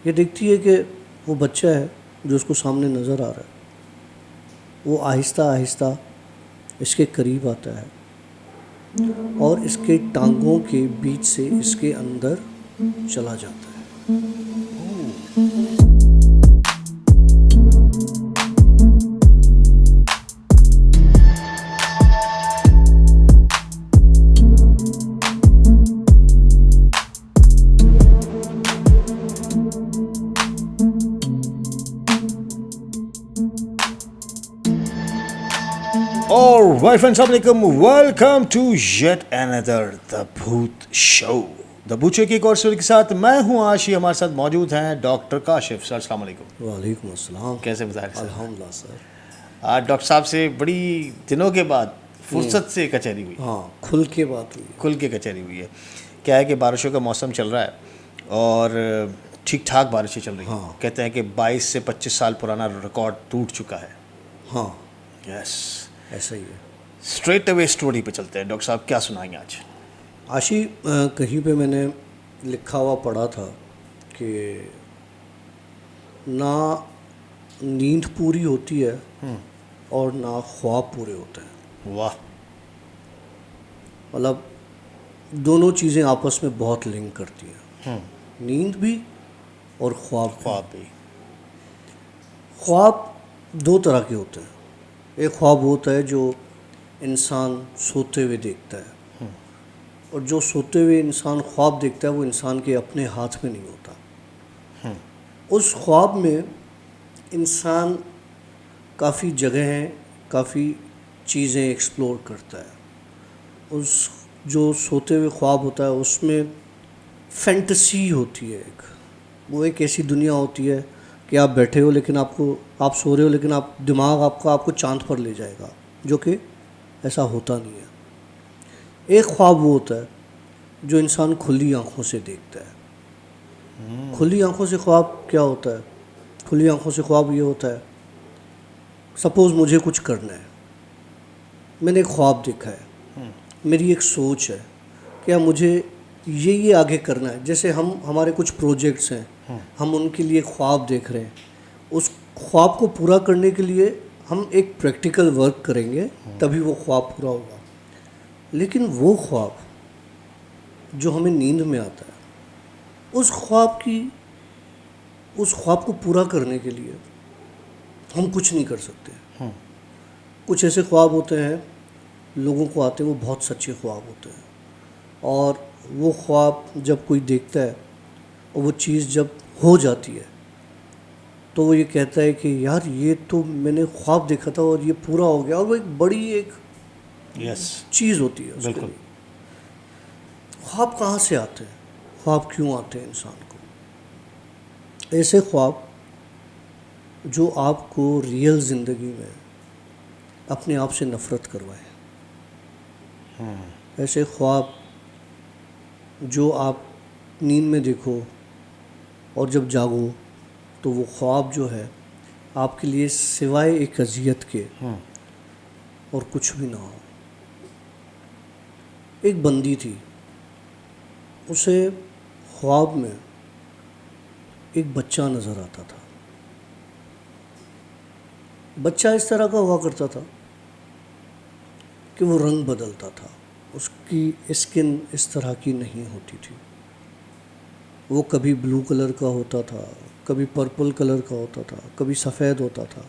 ये देखती है कि वो बच्चा है जो उसको सामने नज़र आ रहा है, वो आहिस्ता आहिस्ता इसके करीब आता है और इसके टांगों के बीच से इसके अंदर चला जाता है। और वाई फ्रेंड्स अस्सलाम welcome to yet another the Bhoot show. The Bhoot show की एक और स्टोरी के साथ मैं हूं आशी। हमारे साथ मौजूद हैं डॉक्टर काशिफ सर। अस्सलाम वालेकुम। वालेकुम अस्सलाम। कैसे मज़ाक सर? अल्हम्दुलिल्लाह सर। आज डॉक्टर साहब से बड़ी दिनों के बाद फुर्सत से कचहरी हुई, हाँ, खुल के बात हुई। खुल के कचहरी हुई है। क्या है कि बारिशों का मौसम चल रहा है और ठीक ठाक बारिशें चल रही हैं। हाँ। कहते हैं कि 22 से 25 साल पुराना रिकॉर्ड टूट चुका है। हाँ, यस, ऐसा ही है। स्ट्रेट अवे स्टोरी पे चलते हैं। डॉक्टर साहब क्या सुनाएंगे आज? आशी, कहीं पे मैंने लिखा हुआ पढ़ा था कि ना नींद पूरी होती है और ना ख्वाब पूरे होते हैं। वाह। मतलब दोनों चीज़ें आपस में बहुत लिंक करती हैं, नींद भी और ख्वाब भी। ख्वाब भी। ख्वाब दो तरह के होते हैं। एक ख्वाब होता है जो इंसान सोते हुए देखता है, और जो सोते हुए इंसान ख्वाब देखता है वो इंसान के अपने हाथ में नहीं होता। उस ख्वाब में इंसान काफ़ी जगहें, काफ़ी चीज़ें एक्सप्लोर करता है। उस जो सोते हुए ख्वाब होता है उसमें फैंटेसी होती है एक, वो एक ऐसी दुनिया होती है कि आप बैठे हो लेकिन आप सो रहे हो लेकिन दिमाग आपको चांद पर ले जाएगा, जो कि ऐसा होता नहीं है। एक ख्वाब वो होता है जो इंसान खुली आंखों से देखता है। खुली आंखों से ख्वाब क्या होता है? खुली आंखों से ख्वाब ये होता है, सपोज़ मुझे कुछ करना है, मैंने एक ख्वाब देखा है, मेरी एक सोच है कि मुझे ये आगे करना है। जैसे हमारे कुछ प्रोजेक्ट्स हैं, हम उनके लिए ख्वाब देख रहे हैं। उस ख्वाब को पूरा करने के लिए हम एक प्रैक्टिकल वर्क करेंगे, तभी वो ख्वाब पूरा होगा। लेकिन वो ख्वाब जो हमें नींद में आता है, उस ख्वाब को पूरा करने के लिए हम कुछ नहीं कर सकते। कुछ ऐसे ख्वाब होते हैं, लोगों को आते हैं, वो बहुत सच्चे ख्वाब होते हैं, और वो ख्वाब जब कोई देखता है और वो चीज़ जब हो जाती है तो वो ये कहता है कि यार ये तो मैंने ख्वाब देखा था और ये पूरा हो गया। और वो एक बड़ी एक यस, चीज़ होती है उसके बिल्कुल। लिए। ख्वाब कहाँ से आते हैं, ख्वाब क्यों आते हैं इंसान को? ऐसे ख्वाब जो आपको रियल ज़िंदगी में अपने आप से नफ़रत करवाए, ऐसे ख्वाब जो आप नींद में देखो और जब जागो तो वो ख्वाब जो है आपके लिए सिवाय एक अजियत के और कुछ भी ना हो। एक बंदी थी, उसे ख्वाब में एक बच्चा नज़र आता था। बच्चा इस तरह का हुआ करता था कि वो रंग बदलता था, उसकी स्किन इस तरह की नहीं होती थी। वो कभी ब्लू कलर का होता था, कभी पर्पल कलर का होता था, कभी सफ़ेद होता था।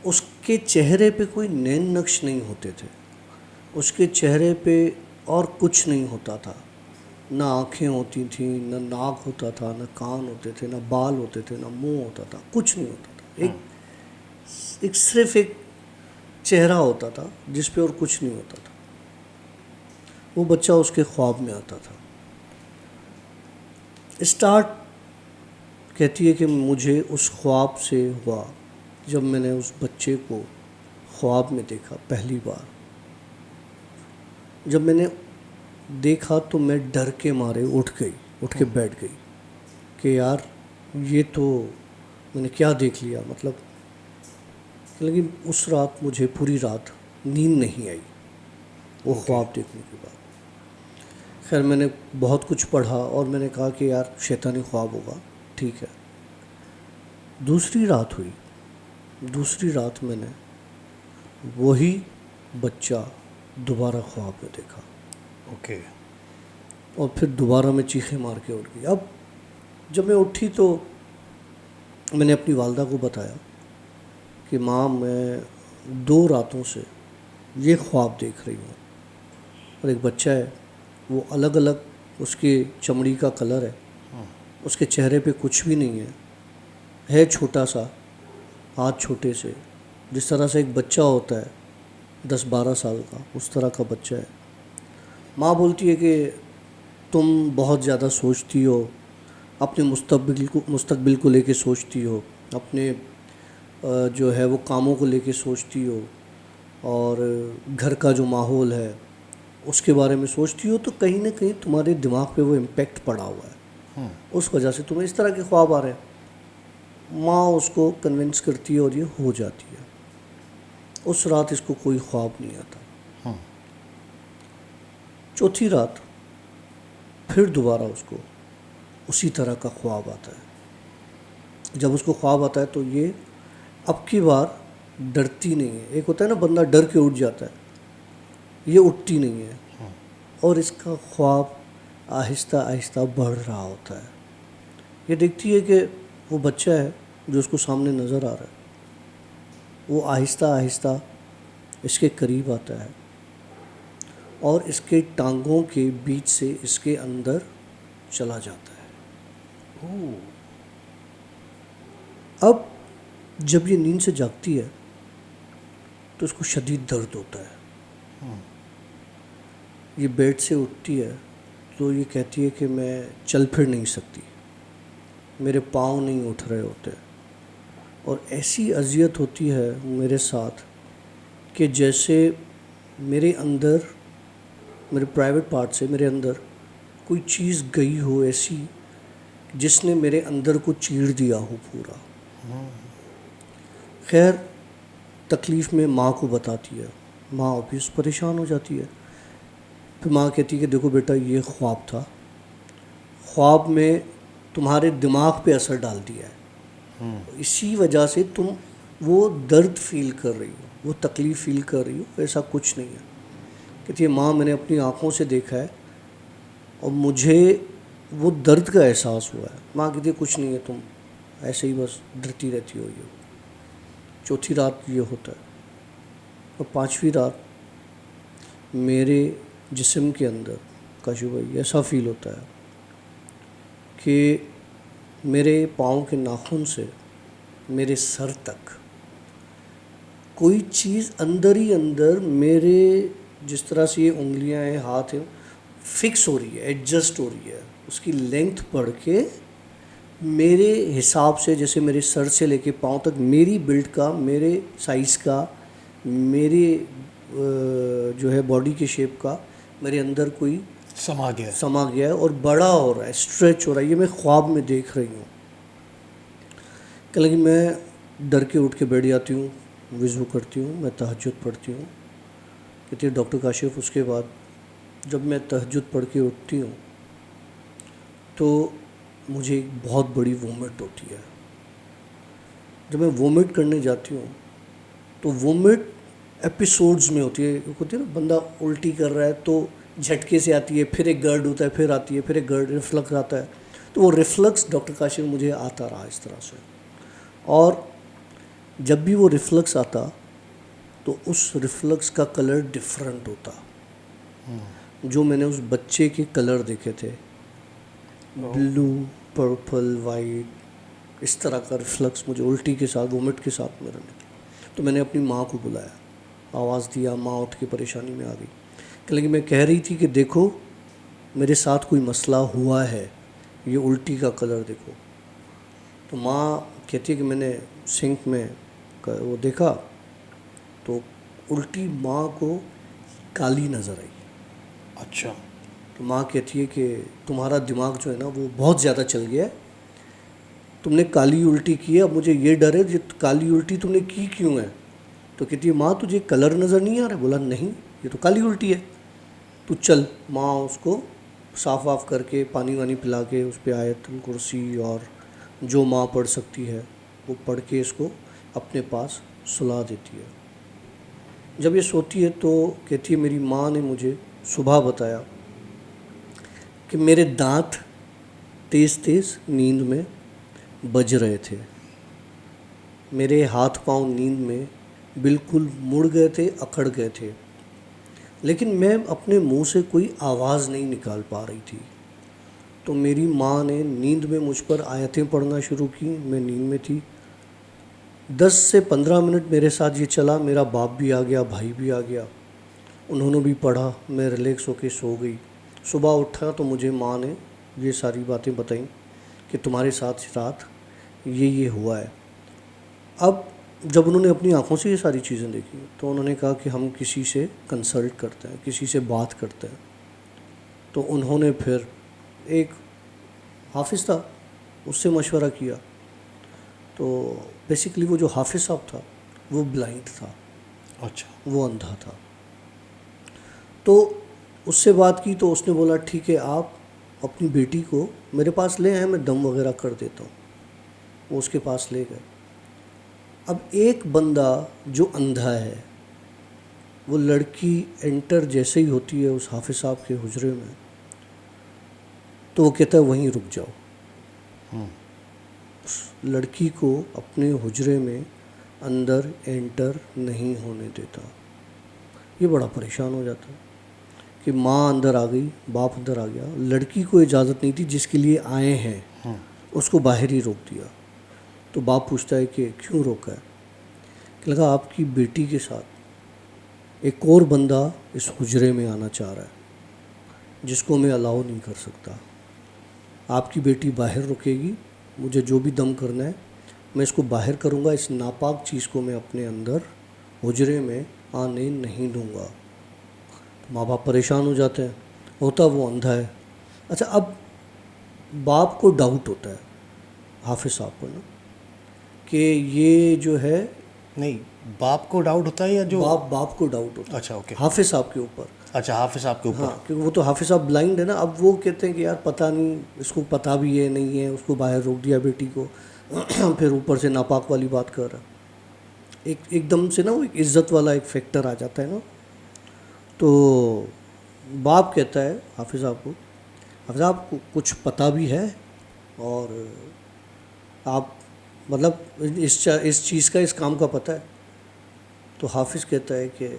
उसके चेहरे पे कोई नैन नक्श नहीं होते थे, उसके चेहरे पे और कुछ नहीं होता था। ना आँखें होती थी, ना नाक होता था, ना कान होते थे, ना बाल होते थे, ना मुंह होता था, कुछ नहीं होता था। एक सिर्फ एक चेहरा होता था जिस पे और कुछ नहीं होता था। वो बच्चा उसके ख्वाब में आता था। स्टार्ट कहती है कि मुझे उस ख्वाब से हुआ जब मैंने उस बच्चे को ख्वाब में देखा पहली बार। जब मैंने देखा तो मैं डर के मारे उठ के बैठ गई कि यार ये तो मैंने क्या देख लिया। मतलब लेकिन उस रात मुझे पूरी रात नींद नहीं आई वो ख्वाब देखने के बाद। खैर मैंने बहुत कुछ पढ़ा और मैंने कहा कि यार शैतानी ख्वाब होगा, ठीक है। दूसरी रात हुई, दूसरी रात मैंने वही बच्चा दोबारा ख्वाब में देखा ओके। और फिर दोबारा मैं चीखें मार के उठ गई। अब जब मैं उठी तो मैंने अपनी वालदा को बताया कि माँ, मैं 2 रातों से ये ख्वाब देख रही हूँ और एक बच्चा है, वो अलग अलग उसकी चमड़ी का कलर है, उसके चेहरे पे कुछ भी नहीं है छोटा सा, हाथ छोटे से, जिस तरह से एक बच्चा होता है 10-12 साल का, उस तरह का बच्चा है। माँ बोलती है कि तुम बहुत ज़्यादा सोचती हो, अपने मुस्तकबिल को लेके सोचती हो, अपने जो है वो कामों को लेके सोचती हो, और घर का जो माहौल है उसके बारे में सोचती हो, तो कहीं ना कहीं तुम्हारे दिमाग पे वो इम्पेक्ट पड़ा हुआ है, उस वजह से तुम्हें इस तरह के ख्वाब आ रहे हैं। माँ उसको कन्विंस करती है और ये हो जाती है। उस रात इसको कोई ख्वाब नहीं आता। चौथी रात फिर दोबारा उसको उसी तरह का ख्वाब आता है। जब उसको ख्वाब आता है तो ये अब की बार डरती नहीं है। एक होता है ना, बंदा डर के उठ जाता है, ये उठती नहीं है और इसका ख्वाब आहिस्ता आहिस्ता बढ़ रहा होता है। ये देखती है कि वो बच्चा है जो उसको सामने नज़र आ रहा है, वो आहिस्ता आहिस्ता इसके करीब आता है और इसके टांगों के बीच से इसके अंदर चला जाता है। अब जब ये नींद से जागती है तो इसको शदीद दर्द होता है। ये बेड से उठती है तो ये कहती है कि मैं चल फिर नहीं सकती, मेरे पाँव नहीं उठ रहे होते, और ऐसी अजियत होती है मेरे साथ कि जैसे मेरे अंदर, मेरे प्राइवेट पार्ट से मेरे अंदर कोई चीज़ गई हो, ऐसी जिसने मेरे अंदर को चीर दिया हो पूरा। खैर, तकलीफ़ में माँ को बताती है, माँ ऑब्वियस परेशान हो जाती है। फिर माँ कहती है कि देखो बेटा, ये ख्वाब था, ख्वाब में तुम्हारे दिमाग पे असर डाल दिया है, इसी वजह से तुम वो दर्द फील कर रही हो, वो तकलीफ़ फील कर रही हो, ऐसा कुछ नहीं है। कहती है माँ, मैंने अपनी आँखों से देखा है और मुझे वो दर्द का एहसास हुआ है। माँ कहती है कुछ नहीं है, तुम ऐसे ही बस डरती रहती हो। ये चौथी रात ये होता है। और 5वीं रात मेरे जिस्म के अंदर काशू भाई ऐसा फ़ील होता है कि मेरे पाँव के नाखून से मेरे सर तक कोई चीज़ अंदर ही अंदर मेरे, जिस तरह से ये उंगलियां हैं, हाथ हैं, फिक्स हो रही है, एडजस्ट हो रही है, उसकी लेंथ बढ़ के मेरे हिसाब से, जैसे मेरे सर से लेके पाँव तक मेरी बिल्ड का, मेरे साइज़ का, मेरे जो है बॉडी के शेप का मेरे अंदर कोई समा गया है और बड़ा हो रहा है, स्ट्रेच हो रहा है। ये मैं ख्वाब में देख रही हूँ। कल मैं डर के उठ के बैठ जाती हूँ, वज़ू करती हूँ, मैं तहज्जुद पढ़ती हूँ। कहती है डॉक्टर काशिफ, उसके बाद जब मैं तहज्जुद पढ़ के उठती हूँ तो मुझे एक बहुत बड़ी वोमिट होती है। जब मैं वोमिट करने जाती हूँ तो वोमिट एपिसोड्स में होती है ना, बंदा उल्टी कर रहा है तो झटके से आती है, फिर एक गर्ड होता है, फिर आती है, फिर एक गर्ड, रिफ्लक्स आता है। तो वो रिफ्लक्स डॉक्टर काशिफ मुझे आता रहा इस तरह से, और जब भी वो रिफ्लक्स आता तो उस रिफ्लक्स का कलर डिफरेंट होता। जो मैंने उस बच्चे के कलर देखे थे, ब्लू, पर्पल, वाइट, इस तरह का रिफ्लक्स मुझे उल्टी के साथ, वोमिट के साथ मेरा निकला। तो मैंने अपनी माँ को बुलाया, आवाज़ दिया, माँ उठ के परेशानी में आ गई। लेकिन मैं कह रही थी कि देखो मेरे साथ कोई मसला हुआ है, ये उल्टी का कलर देखो। तो माँ कहती है कि मैंने सिंक में वो देखा तो उल्टी माँ को काली नज़र आई। अच्छा। तो माँ कहती है कि तुम्हारा दिमाग जो है ना वो बहुत ज़्यादा चल गया है, तुमने काली उल्टी की है, अब मुझे ये डर है कि काली उल्टी तुमने की क्यों है। तो कहती है माँ तुझे कलर नज़र नहीं आ रहा। बोला नहीं, ये तो काली उल्टी है, तू चल। माँ उसको साफ़ वाफ करके पानी वानी पिला के उस पर आयतुल कुर्सी और जो माँ पढ़ सकती है वो पढ़ के इसको अपने पास सुला देती है। जब ये सोती है तो कहती है मेरी माँ ने मुझे सुबह बताया कि मेरे दांत तेज़ तेज़ नींद में बज रहे थे, मेरे हाथ पांव नींद में बिल्कुल मुड़ गए थे, अकड़ गए थे, लेकिन मैं अपने मुंह से कोई आवाज़ नहीं निकाल पा रही थी। तो मेरी माँ ने नींद में मुझ पर आयतें पढ़ना शुरू की। मैं नींद में थी। 10 से 15 मिनट मेरे साथ ये चला। मेरा बाप भी आ गया, भाई भी आ गया, उन्होंने भी पढ़ा। मैं रिलैक्स होके सो गई। सुबह उठा तो मुझे माँ ने ये सारी बातें बताई कि तुम्हारे साथ रात ये हुआ है। अब जब उन्होंने अपनी आंखों से ये सारी चीज़ें देखी तो उन्होंने कहा कि हम किसी से कंसल्ट करते हैं, किसी से बात करते हैं। तो उन्होंने फिर एक हाफिज़ था, उससे मशवरा किया। तो बेसिकली वो जो हाफिज़ साहब था वो ब्लाइंड था, अच्छा, वो अंधा था। तो उससे बात की तो उसने बोला ठीक है, आप अपनी बेटी को मेरे पास ले आए, मैं दम वगैरह कर देता हूँ। वो उसके पास ले गए। अब एक बंदा जो अंधा है, वो लड़की एंटर जैसे ही होती है उस हाफिज़ साहब के हुजरे में, तो वो कहता है वहीं रुक जाओ। उस लड़की को अपने हुजरे में अंदर एंटर नहीं होने देता। ये बड़ा परेशान हो जाता है कि माँ अंदर आ गई, बाप अंदर आ गया, लड़की को इजाज़त नहीं थी जिसके लिए आए हैं, उसको बाहर ही रोक दिया। तो बाप पूछता है कि क्यों रोका है? कि लगा आपकी बेटी के साथ एक और बंदा इस हुजरे में आना चाह रहा है जिसको मैं अलाउ नहीं कर सकता। आपकी बेटी बाहर रुकेगी, मुझे जो भी दम करना है मैं इसको बाहर करूँगा, इस नापाक चीज़ को मैं अपने अंदर हुजरे में आने नहीं दूँगा। तो माँ बाप परेशान हो जाते हैं, होता वो अंधा है। अच्छा, अब बाप को डाउट होता है हाफिज़ साहब को ना कि ये जो है, नहीं, बाप को डाउट होता है या जो बाप को डाउट होता है अच्छा, ओके, हाफिज़ साहब के ऊपर। अच्छा, हाफिज़ साहब के ऊपर। हाँ, क्योंकि वो तो हाफिज़ साहब ब्लाइंड है ना। अब वो कहते हैं कि यार पता नहीं, इसको पता भी है नहीं है, उसको बाहर रोक दिया बेटी को फिर ऊपर से नापाक वाली बात कर रहा है। एकदम से ना वो एक इज़्ज़त वाला एक फैक्टर आ जाता है ना। तो बाप कहता है हाफिज़ साहब को, हाफिज़ साहब को कुछ पता भी है और आप मतलब इस चीज़ का, इस काम का पता है? तो हाफिज़ कहता है कि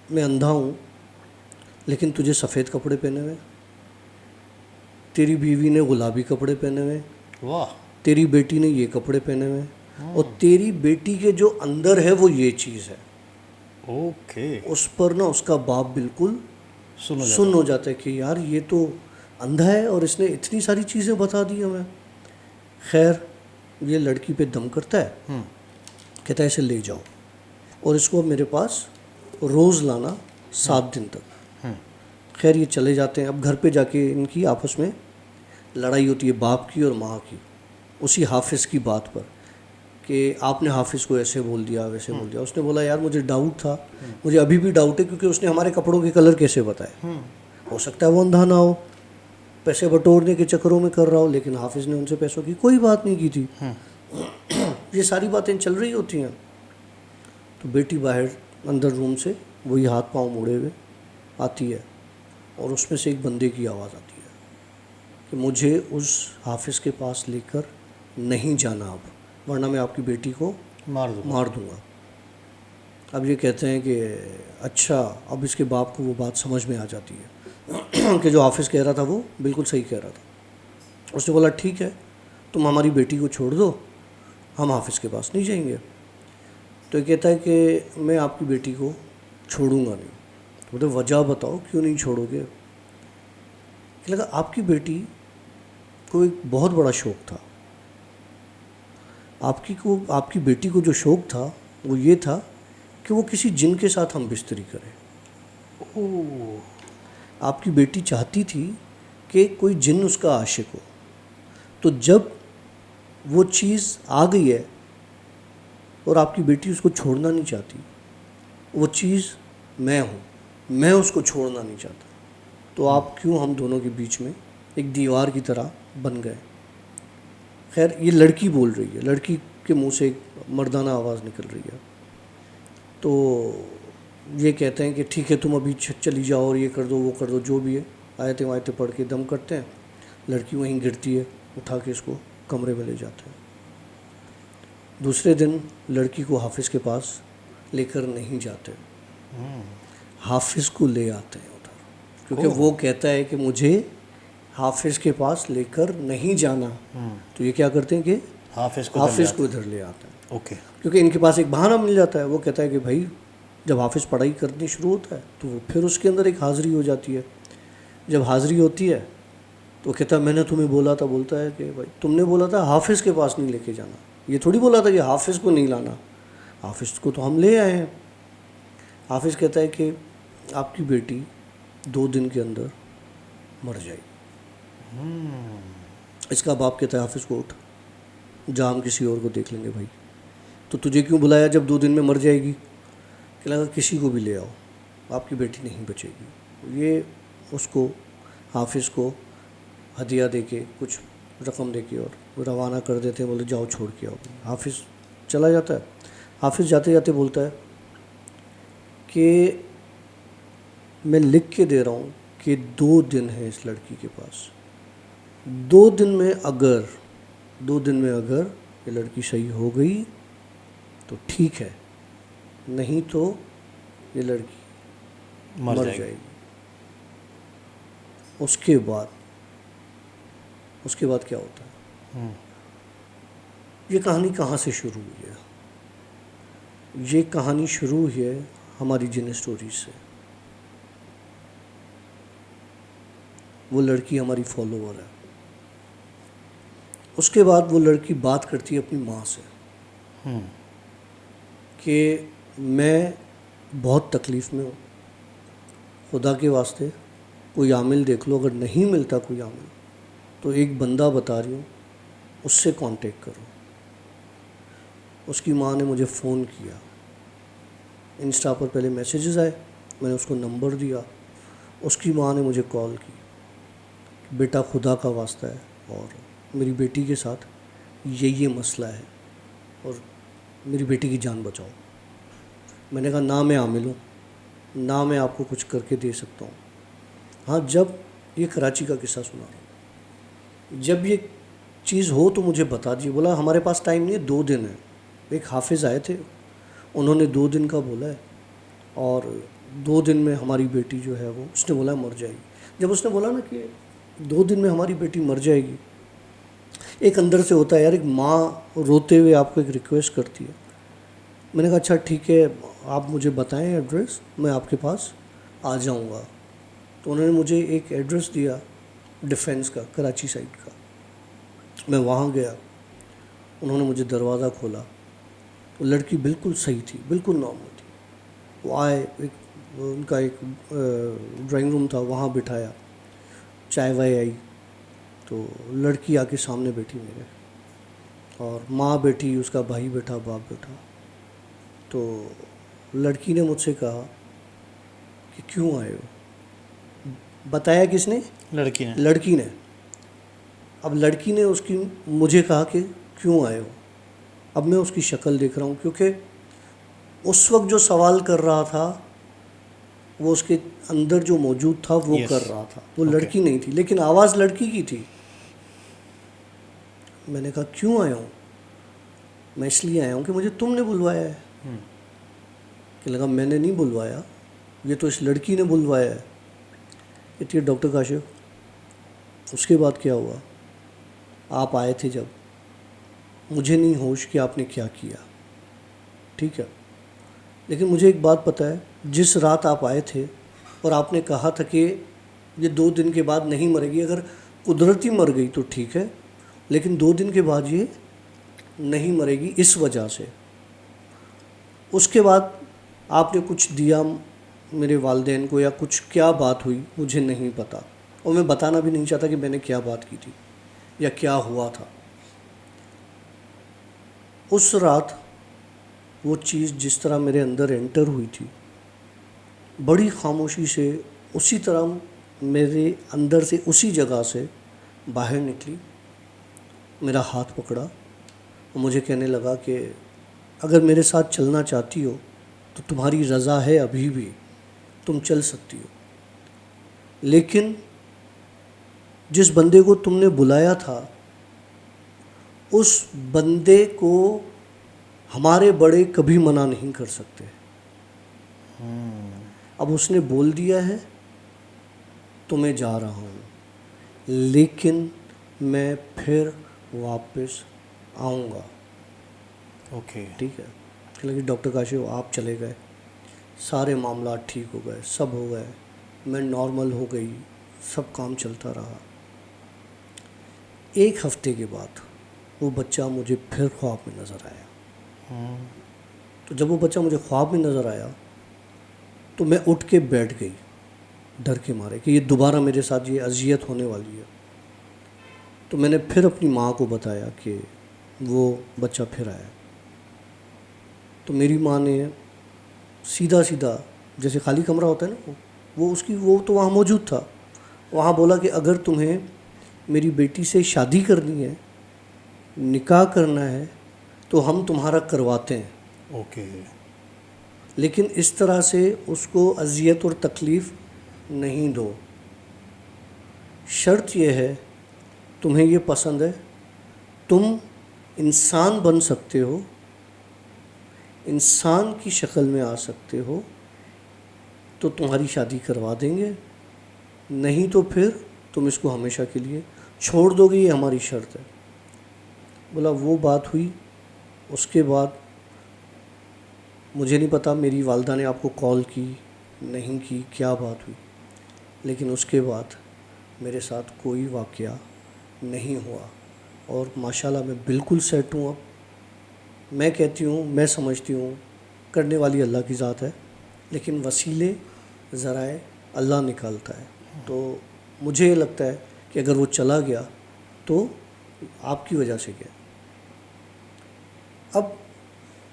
मैं अंधा हूँ, लेकिन तुझे सफ़ेद कपड़े पहने हुए, तेरी बीवी ने गुलाबी कपड़े पहने हुए, वाह, तेरी बेटी ने ये कपड़े पहने हुए, और तेरी बेटी के जो अंदर है वो ये चीज़ है। ओके, उस पर ना उसका बाप बिल्कुल सुनो सुन्न हो जाता है कि यार ये तो अंधा है और इसने इतनी सारी चीज़ें बता दी हमें। खैर, ये लड़की पे दम करता है, कहता है इसे ले जाओ और इसको मेरे पास रोज़ लाना 7 दिन तक। खैर, ये चले जाते हैं। अब घर पे जाके इनकी आपस में लड़ाई होती है, बाप की और माँ की, उसी हाफिज़ की बात पर कि आपने हाफिज़ को ऐसे बोल दिया, वैसे बोल दिया। उसने बोला यार मुझे डाउट था, मुझे अभी भी डाउट है, क्योंकि उसने हमारे कपड़ों के कलर कैसे बताए। हो सकता है वो अंधा ना हो, पैसे बटोरने के चक्करों में कर रहा हो, लेकिन हाफिज़ ने उनसे पैसों की कोई बात नहीं की थी। ये सारी बातें चल रही होती हैं। तो बेटी बाहर अंदर रूम से वही हाथ पांव मोड़े हुए आती है और उसमें से एक बंदे की आवाज़ आती है कि मुझे उस हाफिज़ के पास लेकर नहीं जाना अब, वरना मैं आपकी बेटी को मार दूंगा। अब ये कहते हैं कि अच्छा, अब इसके बाप को वो बात समझ में आ जाती है कि जो हाफिज़ कह रहा था वो बिल्कुल सही कह रहा था। उसने बोला ठीक है, तुम हमारी बेटी को छोड़ दो, हम हाफिज़ के पास नहीं जाएंगे। तो ये कहता है कि मैं आपकी बेटी को छोड़ूंगा नहीं। तो बोलते वजह बताओ क्यों नहीं छोड़ोगे? लगा आपकी बेटी को एक बहुत बड़ा शौक़ था। आपकी बेटी को जो शौक़ था वो ये था कि वो किसी जिन के साथ हम बिस्तरी करें। आपकी बेटी चाहती थी कि कोई जिन उसका आशिक हो। तो जब वो चीज़ आ गई है और आपकी बेटी उसको छोड़ना नहीं चाहती, वो चीज़ मैं हूँ, मैं उसको छोड़ना नहीं चाहता, तो आप क्यों हम दोनों के बीच में एक दीवार की तरह बन गए? खैर ये लड़की बोल रही है, लड़की के मुंह से एक मर्दाना आवाज़ निकल रही है। तो ये कहते हैं कि ठीक है तुम अभी चली जाओ और ये कर दो वो कर दो, जो भी है। आयतें वायतें पढ़ के दम करते हैं, लड़की वहीं गिरती है, उठा के इसको कमरे में ले जाते हैं। दूसरे दिन लड़की को हाफिज़ के पास लेकर नहीं जाते, हाफिज़ को ले आते हैं उधर, क्योंकि वो कहता है कि मुझे हाफिज़ के पास लेकर नहीं जाना। तो ये क्या करते हैं कि हाफिज़ को हाफिज़ को इधर ले आते हैं, ओके। क्योंकि इनके पास एक बहाना मिल जाता है। वो कहता है कि भाई जब हाफिज़ पढ़ाई करनी शुरू होता है तो वो फिर उसके अंदर एक हाज़िरी हो जाती है। जब हाज़िरी होती है तो कहता है मैंने तुम्हें बोला था, बोलता है कि भाई तुमने बोला था हाफिज़ के पास नहीं लेके जाना, ये थोड़ी बोला था कि हाफिज़ को नहीं लाना, हाफिज़ को तो हम ले आए हैं। हाफिज़ कहता है कि आपकी बेटी 2 दिन के अंदर मर जाएगी। इसका बाप कहता है हाफिज़ को उठ जा, हम किसी और को देख लेंगे भाई। तो तुझे क्यों बुलाया जब 2 दिन में मर जाएगी? कि लगा किसी को भी ले आओ, आपकी बेटी नहीं बचेगी। ये उसको हाफिज़ को हदिया दे के कुछ रकम दे के और रवाना कर देते हैं, बोले जाओ छोड़ के आओ। हाफिज़ चला जाता है। हाफिज़ जाते जाते बोलता है कि मैं लिख के दे रहा हूँ कि 2 दिन है इस लड़की के पास, 2 दिन में अगर ये लड़की सही हो गई तो ठीक है, नहीं तो ये लड़की मर जाएगी। उसके बाद क्या होता है? ये कहानी कहाँ से शुरू हुई है? ये कहानी शुरू हुई है हमारी जिन स्टोरी से। वो लड़की हमारी फॉलोवर है। उसके बाद वो लड़की बात करती है अपनी माँ से कि मैं बहुत तकलीफ़ में हूँ, खुदा के वास्ते कोई आमिल देख लो, अगर नहीं मिलता कोई आमिल तो एक बंदा बता रही हूँ, उससे कांटेक्ट करो। उसकी माँ ने मुझे फ़ोन किया, इंस्टा पर पहले मैसेजेस आए, मैंने उसको नंबर दिया, उसकी माँ ने मुझे कॉल की, बेटा खुदा का वास्ता है और मेरी बेटी के साथ ये मसला है और मेरी बेटी की जान बचाओ। मैंने कहा ना मैं आमिल हूँ, ना मैं आपको कुछ करके दे सकता हूँ। हाँ, जब ये कराची का किस्सा सुना रहा हूँ, जब ये चीज़ हो तो मुझे बता दीजिए। बोला हमारे पास टाइम नहीं है, 2 दिन है। एक हाफिज़ आए थे, उन्होंने 2 दिन का बोला है और 2 दिन में हमारी बेटी जो है वो, उसने बोला मर जाएगी। जब उसने बोला ना कि 2 दिन में हमारी बेटी मर जाएगी, एक अंदर से होता है यार, एक माँ रोते हुए आपको एक रिक्वेस्ट करती है। मैंने कहा अच्छा ठीक है, आप मुझे बताएं एड्रेस, मैं आपके पास आ जाऊँगा। तो उन्होंने मुझे एक एड्रेस दिया डिफेंस का, कराची साइड का। मैं वहाँ गया, उन्होंने मुझे दरवाज़ा खोला, तो लड़की बिल्कुल सही थी, बिल्कुल नॉर्मल थी। वो आए, उनका एक ड्राइंग रूम था, वहाँ बिठाया, चाय वाय आई, तो लड़की आके सामने बैठी मेरे, और माँ बैठी, उसका भाई बैठा, बाप बैठा। तो लड़की ने मुझसे कहा कि क्यों आए हो? बताया किसने? लड़की ने। अब लड़की ने उसकी मुझे कहा कि क्यों आए हो? अब मैं उसकी शक्ल देख रहा हूँ, क्योंकि उस वक्त जो सवाल कर रहा था वो उसके अंदर जो मौजूद था वो कर रहा था, वो लड़की नहीं थी, लेकिन आवाज़ लड़की की थी। मैंने कहा क्यों आया हूँ? मैं इसलिए आया हूँ कि मुझे तुमने बुलवाया है। कि लगा मैंने नहीं बुलवाया, ये तो इस लड़की ने बुलवाया है। कहती है डॉक्टर काशिफ उसके बाद क्या हुआ? आप आए थे जब, मुझे नहीं होश कि आपने क्या किया, ठीक है, लेकिन मुझे एक बात पता है, जिस रात आप आए थे और आपने कहा था कि ये 2 दिन के बाद नहीं मरेगी, अगर कुदरती मर गई तो ठीक है, लेकिन 2 दिन के बाद ये नहीं मरेगी इस वजह से। उसके बाद आपने कुछ दिया मेरे वालिदैन को या कुछ, क्या बात हुई मुझे नहीं पता, और मैं बताना भी नहीं चाहता कि मैंने क्या बात की थी या क्या हुआ था। उस रात वो चीज़ जिस तरह मेरे अंदर एंटर हुई थी, बड़ी खामोशी से उसी तरह मेरे अंदर से, उसी जगह से बाहर निकली मेरा हाथ पकड़ा और मुझे कहने लगा कि अगर मेरे साथ चलना चाहती हो तो तुम्हारी रज़ा है, अभी भी तुम चल सकती हो, लेकिन जिस बंदे को तुमने बुलाया था उस बंदे को हमारे बड़े कभी मना नहीं कर सकते। अब उसने बोल दिया है तो मैं जा रहा हूँ, लेकिन मैं फिर वापस आऊँगा। ओके। ठीक है। लेकिन डॉक्टर काशिफ आप चले गए, सारे मामला ठीक हो गए, सब हो गए, मैं नॉर्मल हो गई, सब काम चलता रहा। एक हफ्ते के बाद वो बच्चा मुझे फिर ख्वाब में नज़र आया। तो जब वो बच्चा मुझे ख्वाब में नज़र आया तो मैं उठ के बैठ गई डर के मारे कि ये दोबारा मेरे साथ ये अजियत होने वाली है। तो मैंने फिर अपनी माँ को बताया कि वो बच्चा फिर आया। तो मेरी माँ ने सीधा सीधा, जैसे खाली कमरा होता है ना, वो तो वहाँ मौजूद था, वहाँ बोला कि अगर तुम्हें मेरी बेटी से शादी करनी है, निकाह करना है, तो हम तुम्हारा करवाते हैं, ओके। लेकिन इस तरह से उसको अजियत और तकलीफ़ नहीं दो। शर्त यह है, तुम्हें ये पसंद है, तुम इंसान बन सकते हो, इंसान की शक्ल में आ सकते हो, तो तुम्हारी शादी करवा देंगे, नहीं तो फिर तुम इसको हमेशा के लिए छोड़ दोगे, ये हमारी शर्त है। बोला वो बात हुई। उसके बाद मुझे नहीं पता मेरी वालदा ने आपको कॉल की नहीं की, क्या बात हुई, लेकिन उसके बाद मेरे साथ कोई वाक़या नहीं हुआ और माशाल्लाह मैं बिल्कुल सेट हूँ। अब मैं कहती हूँ, मैं समझती हूँ करने वाली अल्लाह की ज़ात है, लेकिन वसीले ज़राए अल्लाह निकालता है। तो मुझे ये लगता है कि अगर वो चला गया तो आपकी वजह से गया। अब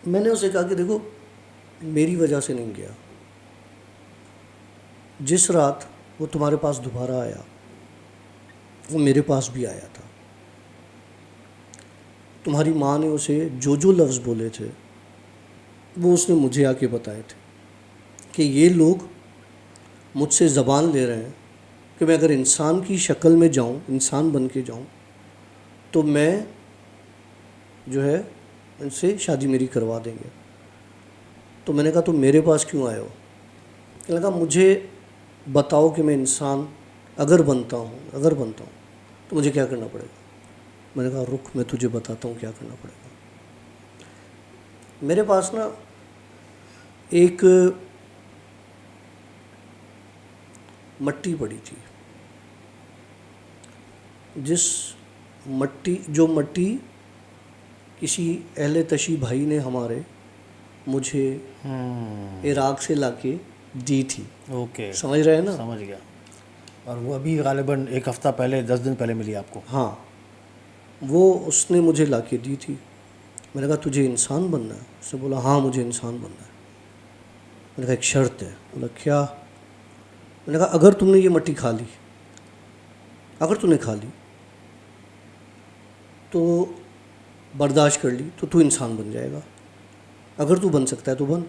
मैंने उसे कहा कि देखो मेरी वजह से नहीं गया, जिस रात वो तुम्हारे पास दोबारा आया वो मेरे पास भी आया था। तुम्हारी माँ ने उसे जो जो लफ्ज़ बोले थे वो उसने मुझे आके बताए थे कि ये लोग मुझसे ज़बान ले रहे हैं कि मैं अगर इंसान की शक्ल में जाऊं, इंसान बन के जाऊं, तो मैं जो है इनसे शादी मेरी करवा देंगे। तो मैंने कहा तुम मेरे पास क्यों आए हो? मैंने कहा मुझे बताओ कि मैं इंसान अगर बनता हूँ तो मुझे क्या करना पड़ेगा। मैंने कहा रुक, मैं तुझे बताता हूँ क्या करना पड़ेगा। मेरे पास ना एक मट्टी पड़ी थी, जो मट्टी किसी अहले तशी भाई ने हमारे मुझे इराक से लाके दी थी। ओके, समझ रहे हैं ना? समझ गया। और वो अभी गालिबन एक हफ़्ता पहले, 10 दिन पहले मिली आपको? हाँ, वो उसने मुझे लाके दी थी। मैंने कहा तुझे इंसान बनना है? उसने बोला हाँ मुझे इंसान बनना है। मैंने कहा एक शर्त है। बोला क्या? मैंने कहा अगर तुमने ये मट्टी खा ली, अगर तूने खा ली तो बर्दाश्त कर ली तो तू इंसान बन जाएगा, अगर तू बन सकता है तो बन।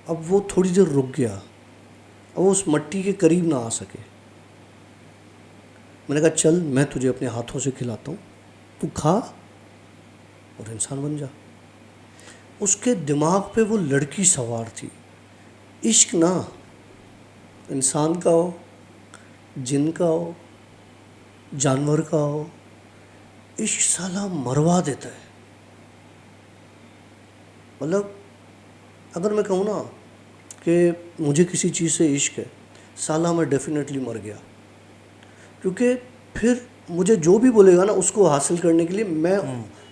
अब वो थोड़ी देर रुक गया, अब वो उस मट्टी के करीब ना आ सके। मैंने कहा चल मैं तुझे अपने हाथों से खिलाता हूँ, तू खा और इंसान बन जा। उसके दिमाग पे वो लड़की सवार थी। इश्क ना इंसान का हो, जिन का हो, जानवर का हो, इश्क साला मरवा देता है। मतलब अगर मैं कहूँ ना कि मुझे किसी चीज़ से इश्क है, साला मैं डेफिनेटली मर गया। क्योंकि फिर मुझे जो भी बोलेगा ना उसको हासिल करने के लिए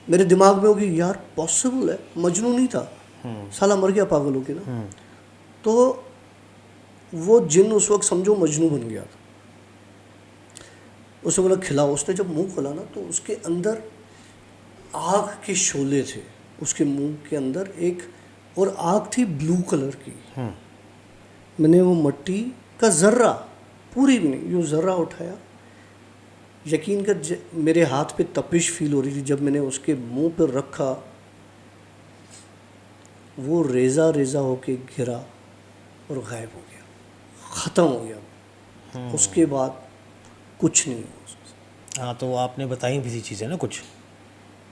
मेरे दिमाग में होगी यार पॉसिबल है, मजनू नहीं था, साला मर गया पागल होके ना। तो वो जिन उस वक्त समझो मजनू बन गया था। उसने बोला खिलाओ। उसने जब मुंह खोला ना तो उसके अंदर आग के शोले थे, उसके मुंह के अंदर एक, और आग थी ब्लू कलर की। मैंने वो मट्टी का ज़र्रा, पूरी भी नहीं, यूँ ज़र्रा उठाया, यकीन कर मेरे हाथ पे तपिश फील हो रही थी जब मैंने उसके मुंह पर रखा, वो रेज़ा रेज़ा होके गिरा और गायब हो गया, ख़त्म हो गया। उसके बाद कुछ नहीं हुआ। हाँ, तो आपने बताई भी थी चीज़ें ना कुछ,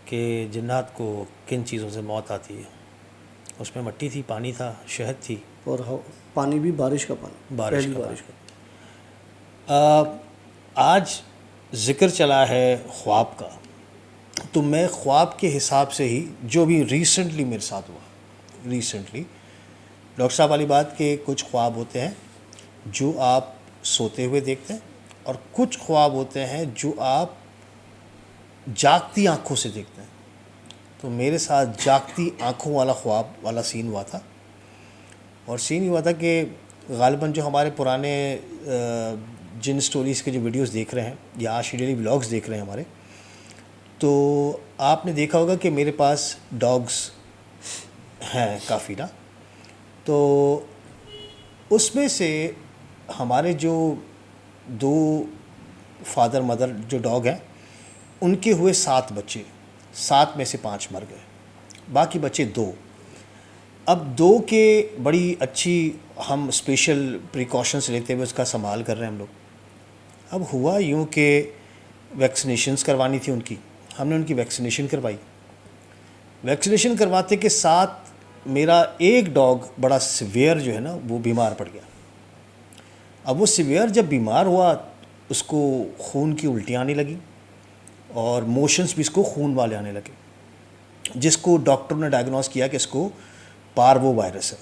कि जिन्नात को किन चीज़ों से मौत आती है। उसमें मिट्टी थी, पानी था, शहद थी, और पानी भी बारिश का पानी, बारिश पहली का बारिश का। आज ज़िक्र चला है ख्वाब का, तो मैं ख्वाब के हिसाब से ही जो भी रिसेंटली मेरे साथ हुआ, रिसेंटली डॉक्टर साहब वाली बात के कुछ ख्वाब होते हैं जो आप सोते हुए देखते हैं, और कुछ ख्वाब होते हैं जो आप जागती आंखों से देखते हैं। तो मेरे साथ जागती आंखों वाला ख्वाब वाला सीन हुआ था, और सीन हुआ था कि ग़ालिबन जो हमारे पुराने जिन स्टोरीज़ के जो वीडियोस देख रहे हैं या आशी डेली व्लॉग्स देख रहे हैं हमारे, तो आपने देखा होगा कि मेरे पास डॉग्स हैं काफ़ी ना। तो उसमें से हमारे जो 2 फादर मदर जो डॉग हैं, उनके हुए 7 बच्चे, 7 में से 5 मर गए, बाकी बचे 2। अब 2 के बड़ी अच्छी हम स्पेशल प्रिकॉशंस लेते हुए उसका संभाल कर रहे हैं हम लोग। अब हुआ यूँ कि वैक्सीनेशंस करवानी थी उनकी, हमने उनकी वैक्सीनेशन करवाई। वैक्सीनेशन करवाते के साथ मेरा एक डॉग बड़ा सिवियर जो है ना, वो बीमार पड़ गया। अब वो सिवियर जब बीमार हुआ, उसको खून की उल्टियाँ आने लगी और मोशंस भी इसको खून वाले आने लगे, जिसको डॉक्टर ने डायग्नोस किया कि इसको पार्वो वायरस है।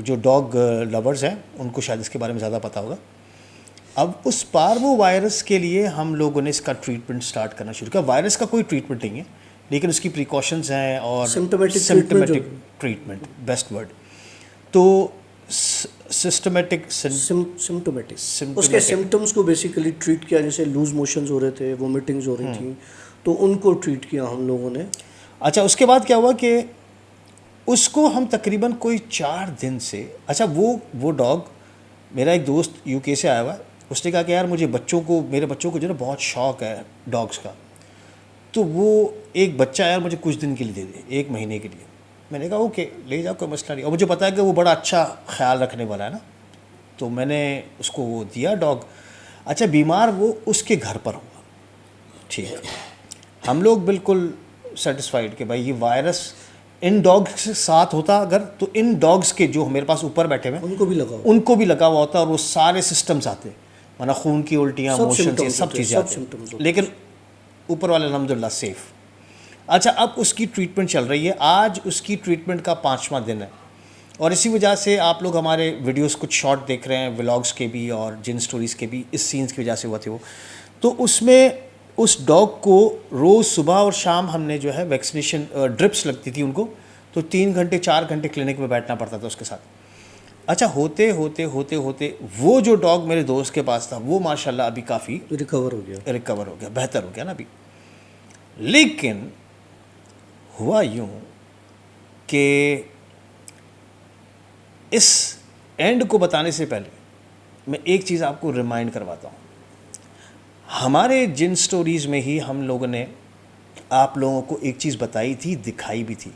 जो डॉग लवर्स हैं उनको शायद इसके बारे में ज़्यादा पता होगा। अब उस पार्वो वायरस के लिए हम लोगों ने इसका ट्रीटमेंट स्टार्ट करना शुरू किया। वायरस का कोई ट्रीटमेंट नहीं है, लेकिन उसकी प्रिकॉशंस हैं और सिम्टोमेटिक ट्रीटमेंट, बेस्ट वर्ड। तो सिस्टमेटिक सिम्टोमेटिक उसके सिम्टम्स को बेसिकली ट्रीट किया, जैसे लूज मोशंस हो रहे थे, वोमिटिंग्स हो रही थी, तो उनको ट्रीट किया हम लोगों ने। अच्छा, उसके बाद क्या हुआ कि उसको हम तकरीबन कोई 4 दिन से, अच्छा वो डॉग, मेरा एक दोस्त यूके से आया हुआ है, उसने कहा कि यार मेरे बच्चों को जो है बहुत शौक़ है डॉग्स का, तो वो एक बच्चा यार मुझे कुछ दिन के लिए दे दे, 1 महीने के लिए। मैंने कहा ओके, ले जाओ, कोई मसला नहीं। और मुझे पता है कि वो बड़ा अच्छा ख्याल रखने वाला है ना, तो मैंने उसको वो दिया डॉग। अच्छा, बीमार वो उसके घर पर हुआ, ठीक। हम लोग बिल्कुल सेटिस्फाइड कि भाई ये वायरस इन डॉग्स के साथ होता अगर, तो इन डॉग्स के जो मेरे पास ऊपर बैठे हुए उनको भी लगा हुआ होता, और वो सारे सिस्टम्स आते, माना खून की उल्टियाँ, मोशन, सब चीज़ें आती, लेकिन ऊपर वाले अल्हम्दुलिल्लाह सेफ़। अच्छा, अब उसकी ट्रीटमेंट चल रही है, आज उसकी ट्रीटमेंट का 5वां दिन है, और इसी वजह से आप लोग हमारे वीडियोस कुछ शॉर्ट देख रहे हैं, व्लॉग्स के भी और जिन स्टोरीज़ के भी, इस सीन्स की वजह से हुआ थे वो। तो उसमें उस डॉग को रोज़ सुबह और शाम हमने जो है वैक्सीनेशन ड्रिप्स लगती थी उनको, तो 3 घंटे 4 घंटे क्लिनिक में बैठना पड़ता था उसके साथ। अच्छा, होते होते वो जो डॉग मेरे दोस्त के पास था, वो माशाल्लाह अभी काफ़ी रिकवर हो गया, बेहतर हो गया ना अभी। लेकिन हुआ यूँ कि इस एंड को बताने से पहले मैं एक चीज़ आपको रिमाइंड करवाता हूँ। हमारे जिन स्टोरीज़ में ही हम लोगों ने आप लोगों को एक चीज़ बताई थी, दिखाई भी थी,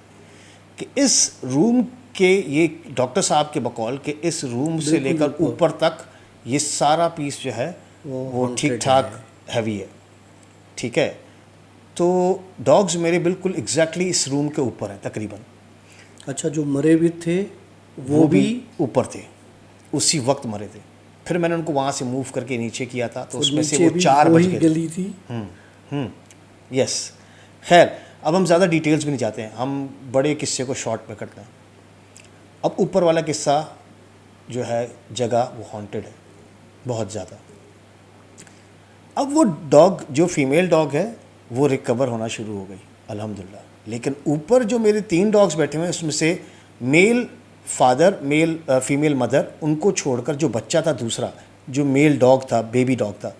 कि इस रूम के, ये डॉक्टर साहब के बकौल के, इस रूम से लेकर ऊपर तक ये सारा पीस जो है वो ठीक ठाक हैवी है, ठीक है। तो डॉग्स मेरे बिल्कुल एग्जैक्टली इस रूम के ऊपर हैं तकरीबन। अच्छा, जो मरे भी थे वो भी ऊपर थे, उसी वक्त मरे थे। फिर मैंने उनको वहाँ से मूव करके नीचे किया था, तो उसमें से वो 4 बज गए गली थी। यस, खैर अब हम ज़्यादा डिटेल्स भी नहीं जाते हैं, हम बड़े किस्से को शॉर्ट में करते हैं। अब ऊपर वाला किस्सा जो है, जगह वो हॉन्टेड है बहुत ज़्यादा। अब वो डॉग, जो फीमेल डॉग है, वो रिकवर होना शुरू हो गई अल्हम्दुलिल्लाह, लेकिन ऊपर जो मेरे 3 डॉग्स बैठे हुए हैं, उसमें से मेल फादर, फीमेल मदर, उनको छोड़कर जो बच्चा था दूसरा, जो मेल डॉग था, बेबी डॉग था,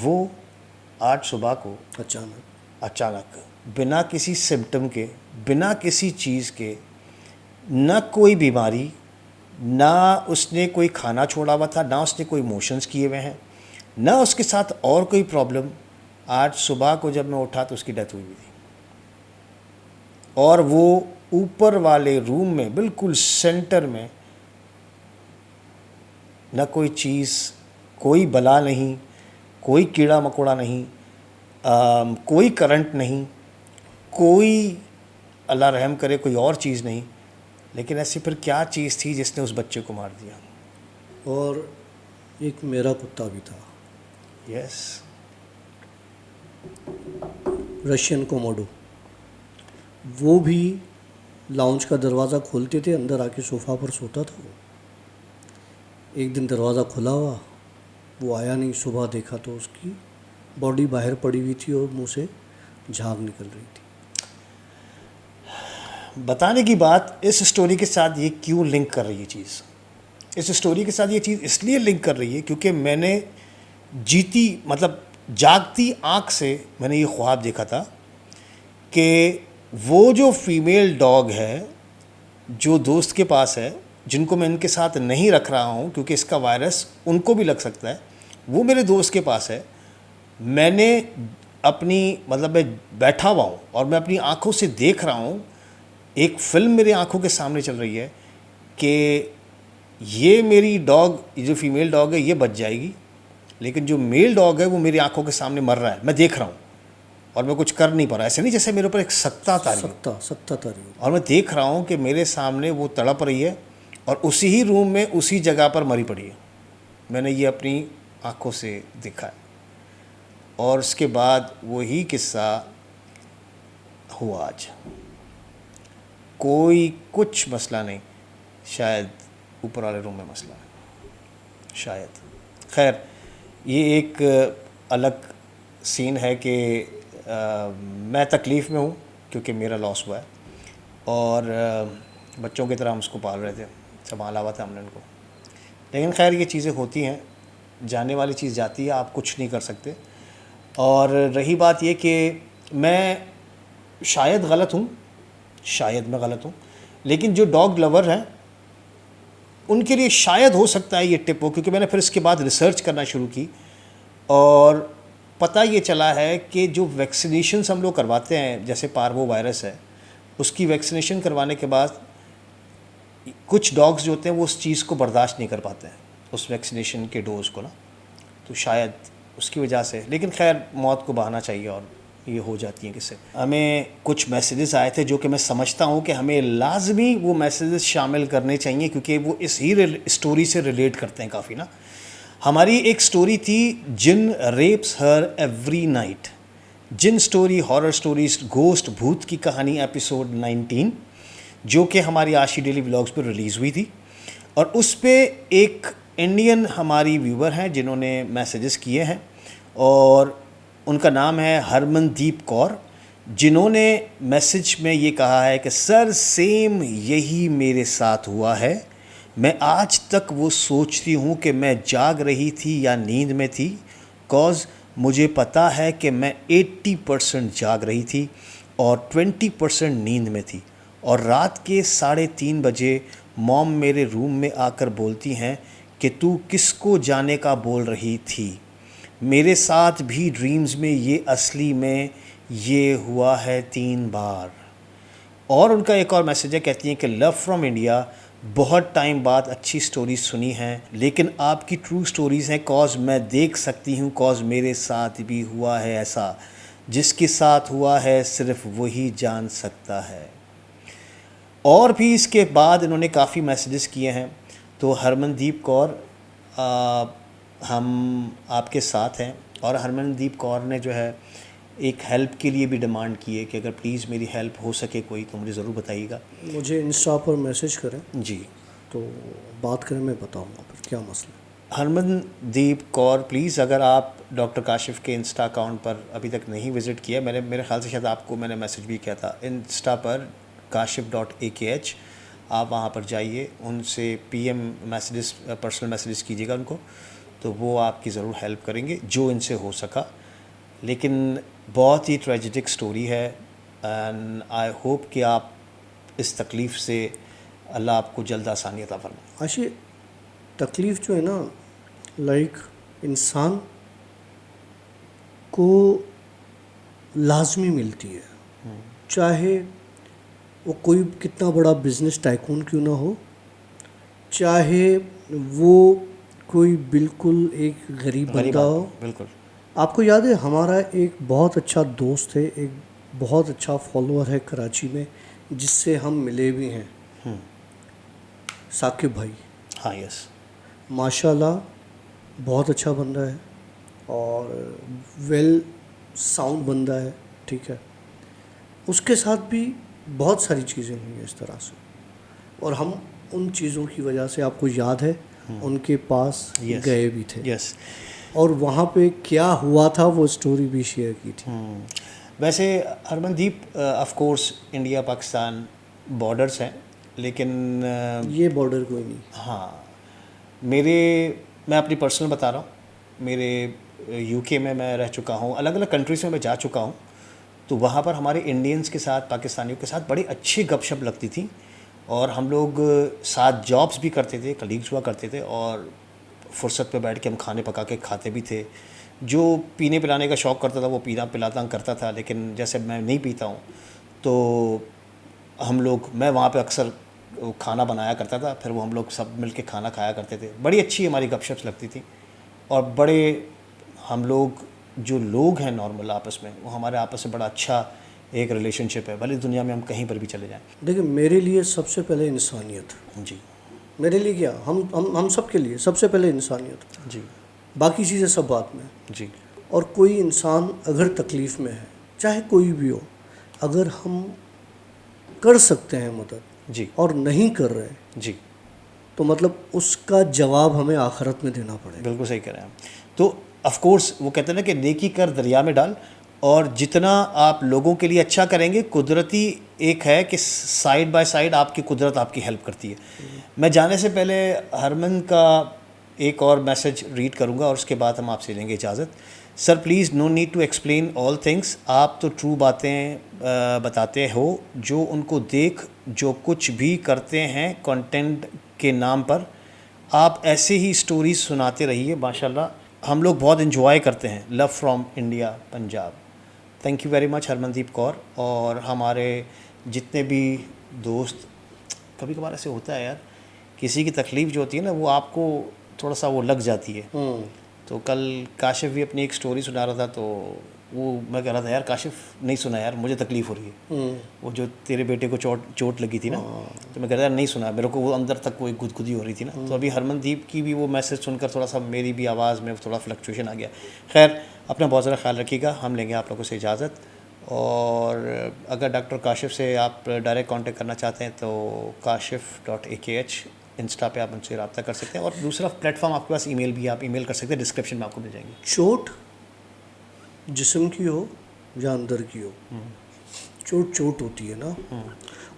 वो आज सुबह को अचानक बिना किसी सिम्टम के, बिना किसी चीज़ के, ना कोई बीमारी, ना उसने कोई खाना छोड़ा हुआ था, ना उसने कोई मोशंस किए हुए हैं, ना उसके साथ और कोई प्रॉब्लम। आज सुबह को जब मैं उठा तो उसकी डेथ हुई हुई थी, और वो ऊपर वाले रूम में बिल्कुल सेंटर में, ना कोई चीज़, कोई बला नहीं, कोई कीड़ा मकोड़ा नहीं, कोई करंट नहीं, कोई अल्लाह रहम करे कोई और चीज़ नहीं, लेकिन ऐसी फिर क्या चीज़ थी जिसने उस बच्चे को मार दिया। और एक मेरा कुत्ता भी था, यस, रशियन कोमोडो। वो भी लाउंज का दरवाज़ा खोलते थे, अंदर आके सोफ़ा पर सोता था वो। एक दिन दरवाज़ा खुला हुआ, वो आया नहीं। सुबह देखा तो उसकी बॉडी बाहर पड़ी हुई थी और मुंह से झाग निकल रही थी। बताने की बात इस स्टोरी के साथ ये क्यों लिंक कर रही है चीज़, इस स्टोरी के साथ ये चीज़ इसलिए लिंक कर रही है क्योंकि मैंने जीती मतलब जागती आँख से मैंने ये ख्वाब देखा था कि वो जो फीमेल डॉग है जो दोस्त के पास है, जिनको मैं इनके साथ नहीं रख रहा हूँ क्योंकि इसका वायरस उनको भी लग सकता है, वो मेरे दोस्त के पास है। मैंने अपनी मतलब मैं बैठा हुआ हूँ और मैं अपनी आँखों से देख रहा हूँ, एक फ़िल्म मेरी आँखों के सामने चल रही है कि ये मेरी डॉग, जो फीमेल डॉग है ये बच जाएगी, लेकिन जो मेल डॉग है वो मेरी आंखों के सामने मर रहा है, मैं देख रहा हूँ और मैं कुछ कर नहीं पा रहा। ऐसे नहीं जैसे मेरे ऊपर एक सत्ता तारी हो, सत्ता तारी हो। और मैं देख रहा हूँ कि मेरे सामने वो तड़प रही है और उसी ही रूम में उसी जगह पर मरी पड़ी है। मैंने ये अपनी आंखों से देखा है, और उसके बाद वही किस्सा हुआ आज। कोई कुछ मसला नहीं, शायद ऊपर वाले रूम में मसला है, शायद। खैर, ये एक अलग सीन है कि मैं तकलीफ़ में हूँ क्योंकि मेरा लॉस हुआ है, और बच्चों की तरह हम उसको पाल रहे थे, संभाला हुआ था हमने उनको। लेकिन खैर ये चीज़ें होती हैं, जाने वाली चीज़ जाती है, आप कुछ नहीं कर सकते। और रही बात ये कि मैं शायद गलत हूँ, शायद मैं गलत हूँ, लेकिन जो डॉग लवर हैं उनके लिए शायद हो सकता है ये टिप हो, क्योंकि मैंने फिर इसके बाद रिसर्च करना शुरू की और पता ये चला है कि जो वैक्सीनेशन हम लोग करवाते हैं, जैसे पार्वो वायरस है, उसकी वैक्सीनेशन करवाने के बाद कुछ डॉग्स जो होते हैं वो उस चीज़ को बर्दाश्त नहीं कर पाते हैं, उस वैक्सीनेशन के डोज़ को ना, तो शायद उसकी वजह से। लेकिन खैर मौत को बहाना चाहिए और ये हो जाती हैं किससे। हमें कुछ मैसेजेस आए थे जो कि मैं समझता हूँ कि हमें लाजमी वो मैसेजेस शामिल करने चाहिए क्योंकि वो इस ही स्टोरी से रिलेट करते हैं काफ़ी ना। हमारी एक स्टोरी थी, जिन रेप्स हर एवरी नाइट, जिन स्टोरी, हॉरर स्टोरीज, घोस्ट, भूत की कहानी, एपिसोड 19, जो कि हमारी आशी डेली व्लॉग्स पर रिलीज़ हुई थी। और उस पर एक इंडियन हमारी व्यूवर हैं जिन्होंने मैसेजेस किए हैं, और उनका नाम है हरमनदीप कौर, जिन्होंने मैसेज में ये कहा है कि सर सेम यही मेरे साथ हुआ है। मैं आज तक वो सोचती हूँ कि मैं जाग रही थी या नींद में थी, कॉज मुझे पता है कि मैं 80% जाग रही थी और 20% नींद में थी। और रात के 3:30 बजे मॉम मेरे रूम में आकर बोलती हैं कि तू किसको जाने का बोल रही थी। मेरे साथ भी ड्रीम्स में ये असली में ये हुआ है 3 बार। और उनका एक और मैसेज है, कहती हैं कि लव फ्रॉम इंडिया, बहुत टाइम बाद अच्छी स्टोरीज सुनी हैं, लेकिन आपकी ट्रू स्टोरीज़ हैं कॉज मैं देख सकती हूँ, कॉज मेरे साथ भी हुआ है ऐसा, जिसके साथ हुआ है सिर्फ वही जान सकता है। और भी इसके बाद इन्होंने काफ़ी मैसेजेस किए हैं। तो हरमनदीप कौर, हम आपके साथ हैं, और हरमनदीप कौर ने जो है एक हेल्प के लिए भी डिमांड की है कि अगर प्लीज़ मेरी हेल्प हो सके कोई तो मुझे ज़रूर बताइएगा। मुझे इंस्टा पर मैसेज करें जी, तो बात करें, मैं बताऊंगा फिर क्या मसला है। हरमनदीप कौर प्लीज़, अगर आप डॉक्टर काशिफ़ के इंस्टा अकाउंट पर अभी तक नहीं विज़िट किया, मेरे ख्याल से शायद आपको मैंने मैसेज भी किया था, इंस्टा पर kashif.akh, आप वहाँ पर जाइए, उनसे PM मैसेजेस, पर्सनल मैसेजेस कीजिएगा उनको, तो वो आपकी ज़रूर हेल्प करेंगे जो इनसे हो सका। लेकिन बहुत ही ट्रेजिक स्टोरी है, एंड आई होप कि आप इस तकलीफ़ से अल्लाह आपको जल्द आसानी अता फरमाए। आशी, तकलीफ़ जो है ना, लाइक इंसान आपको लाजमी मिलती है, चाहे वो कोई कितना बड़ा बिजनेस टाइकून क्यों ना हो, चाहे वो कोई बिल्कुल एक गरीब बंदा हो। बिल्कुल। आपको याद है हमारा एक बहुत अच्छा दोस्त है, एक बहुत अच्छा फॉलोअर है कराची में, जिससे हम मिले भी हैं, साकिब भाई। हाँ, यस। माशाल्लाह बहुत अच्छा बंदा है और वेल साउंड बंदा है, ठीक है। उसके साथ भी बहुत सारी चीज़ें हुई हैं इस तरह से, और हम उन चीज़ों की वजह से, आपको याद है, उनके पास Yes. गए भी थे, यस। और वहाँ पे क्या हुआ था वो स्टोरी भी शेयर की थी। वैसे Harmandeep, of course India Pakistan borders हैं, लेकिन ये बॉर्डर कोई नहीं। हाँ, मैं अपनी पर्सनल बता रहा हूँ। मेरे यूके में मैं रह चुका हूँ, अलग अलग कंट्रीज़ में मैं जा चुका हूँ। तो वहाँ पर हमारे इंडियंस के साथ, पाकिस्तानियों के साथ बड़ी अच्छी गपशप लगती थी, और हम लोग साथ जॉब्स भी करते थे, कलीग्स हुआ करते थे, और फुर्सत पे बैठ के हम खाने पका के खाते भी थे। जो पीने पिलाने का शौक़ करता था वो पीना पिलाता करता था, लेकिन जैसे मैं नहीं पीता हूँ तो मैं वहाँ पे अक्सर खाना बनाया करता था, फिर वो हम लोग सब मिल के खाना खाया करते थे। बड़ी अच्छी हमारी गपशप लगती थी, और बड़े हम लोग जो लोग हैं नॉर्मल आपस में, वो हमारे आपस में बड़ा अच्छा एक रिलेशनशिप है, भले दुनिया में हम कहीं पर भी चले जाएं। देखिए, मेरे लिए सबसे पहले इंसानियत। जी मेरे लिए क्या, हम सब के लिए सबसे पहले इंसानियत, जी बाकी चीज़ें सब बात में। जी और कोई इंसान अगर तकलीफ़ में है, चाहे कोई भी हो, अगर हम कर सकते हैं मदद जी और नहीं कर रहे, जी, तो मतलब उसका जवाब हमें आखिरत में देना पड़ेगा। बिल्कुल सही कह रहे हैं आप। तो ऑफ कोर्स वो कहते हैं ना कि नेकी कर दरिया में डाल, और जितना आप लोगों के लिए अच्छा करेंगे, कुदरती एक है कि साइड बाय साइड आपकी कुदरत आपकी हेल्प करती है। मैं जाने से पहले हरमन का एक और मैसेज रीड करूंगा, और उसके बाद हम आपसे लेंगे इजाज़त। Sir please, no need to explain all things. आप तो ट्रू बातें बताते हो, जो उनको देख जो कुछ भी करते हैं कंटेंट के नाम पर, आप ऐसे ही स्टोरीज सुनाते रहिए। माशाल्लाह, हम लोग बहुत इन्जॉय करते हैं। Love from India, Punjab. Thank you very much Harmandeep Kaur. और हमारे जितने भी दोस्त, कभी कभार ऐसे होता है यार, किसी की तकलीफ़ जो होती है ना, वो आपको थोड़ा सा वो लग जाती है। तो कल काशिफ भी अपनी एक स्टोरी सुना रहा था, तो वो मैं कह रहा था यार काशिफ नहीं सुना यार, मुझे तकलीफ़ हो रही है। वो जो तेरे बेटे को चोट लगी थी ना, तो मैं कह रहा यार नहीं सुना, मेरे को वो अंदर तक कोई गुदगुदी हो रही थी ना। तो अभी हरमनदीप की भी वो मैसेज सुनकर थोड़ा सा मेरी भी आवाज़ में थोड़ा फ्लक्चुएशन आ गया। खैर, अपना बहुत ज़्यादा ख्याल रखिएगा। हम लेंगे आप लोगों से इजाज़त, और अगर डॉक्टर काशिफ से आप डायरेक्ट कांटेक्ट करना चाहते हैं तो kashif.akh इंस्टा पे आप उनसे रब्ता कर सकते हैं, और दूसरा प्लेटफॉर्म आपके पास ईमेल भी, आप ईमेल कर सकते हैं, डिस्क्रिप्शन में आपको मिल जाएंगे। चोट जिस्म की हो या अंदर की हो, चोट होती है ना।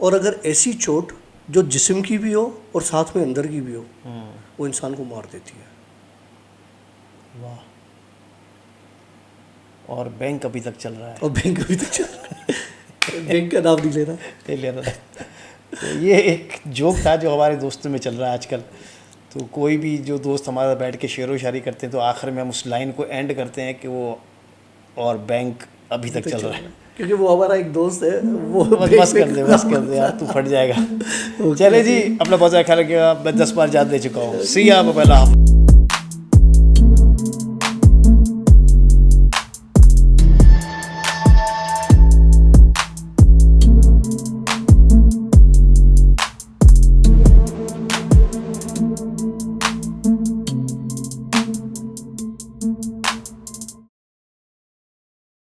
और अगर ऐसी चोट जो जिस्म की भी हो और साथ में अंदर की भी हो, वो इंसान को मार देती है। वाह। और बैंक अभी तक चल रहा है, और बैंक अभी तक चल रहा है। बैंक का नाम नहीं लेना, ले लेना। तो ये एक जोक था जो हमारे दोस्तों में चल रहा है आजकल। तो कोई भी जो दोस्त हमारा बैठ के शेरो शायरी करते हैं, तो आखिर में हम उस लाइन को एंड करते हैं कि वो और बैंक अभी तक चल रहा है। क्योंकि वो हमारा एक दोस्त है, वो बस कर दे यार, तू फट जाएगा। चले जी, अपना बहुत ज़्यादा ख्याल रखिएगा। मैं 10 बार याद दे चुका हूँ। सी या, बाय।